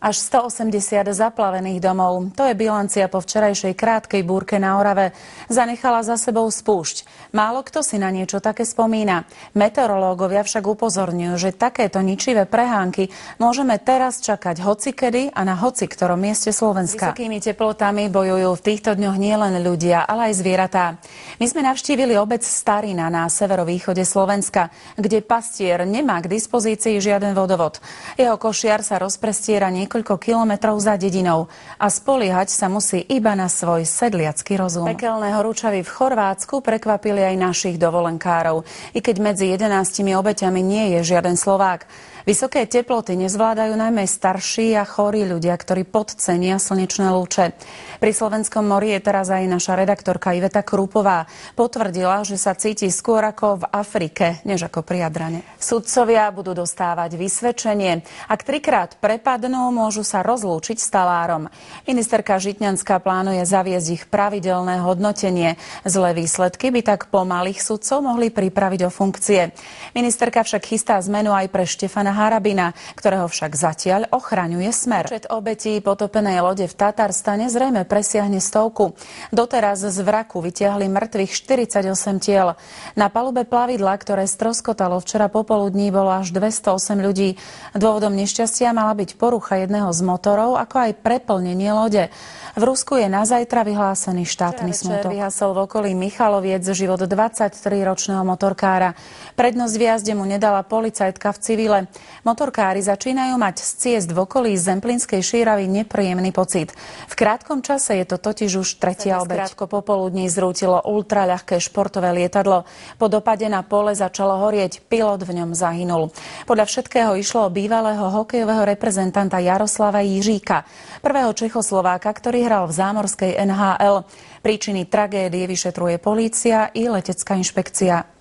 Až 180 zaplavených domov. To je bilancia po včerajšej krátkej búrke na Orave. Zanechala za sebou spúšť. Málo kto si na niečo také spomína. Meteorológovia však upozorňujú, že takéto ničivé prehánky môžeme teraz čakať hocikedy a na hociktorom mieste Slovenska. S vysokými teplotami bojujú v týchto dňoch nielen ľudia, ale aj zvieratá. My sme navštívili obec Starina na severovýchode Slovenska, kde pastier nemá k dispozícii žiaden vodovod. Jeho košiar sa rozprestiera niekoľko kilometrov za dedinou a spoliehať sa musí iba na svoj sedliacky rozum. Pekelné horúčavy v Chorvátsku prekvapili aj našich dovolenkárov, i keď medzi 11 obeťami nie je žiaden Slovák. Vysoké teploty nezvládajú najmä starší a chorí ľudia, ktorí podcenia slnečné lúče. Pri Slovenskom mori je teraz aj naša redaktorka Iveta Krupová. Potvrdila, že sa cíti skôr ako v Afrike, než ako pri Jadrane. Sudcovia budú dostávať vysvedčenie. Ak trikrát prepadnú, môžu sa rozlúčiť s talárom. Ministerka Žitňanská plánuje zaviesť ich pravidelné hodnotenie. Zlé výsledky by tak pomalých sudcov mohli pripraviť o funkcie. Ministerka však chystá zmenu aj pre Štefana Harabina, ktorého však zatiaľ ochraňuje Smer. Počet obetí potopenej lode v Tatarstane zrejme presiahne 100. Doteraz z vraku vytiahli mŕtvych 48 tiel. Na palube plavidla, ktoré stroskotalo včera popoludní, bolo až 208 ľudí. Dôvodom nešťastia mala byť porucha jedného z motorov, ako aj preplnenie lode. V Rusku je na zajtra vyhlásený štátny smutok. Vyhasol v okolí Michaloviec život 23-ročného motorkára. Prednosť v jazde mu nedala policajtka v civile. Motorkári začínajú mať z ciest v okolí Zemplínskej Šíravy nepríjemný pocit. V krátkom čase je to totiž už tretia obeť. Krátko popoludní zrútilo ultraľahké športové lietadlo. Po dopade na pole začalo horieť, pilot v ňom zahynul. Podľa všetkého išlo o bývalého hokejového reprezentanta Jaroslava Jiříka, prvého Čechoslováka, ktorý hral v zámorskej NHL. Príčiny tragédie vyšetruje polícia i letecká inšpekcia.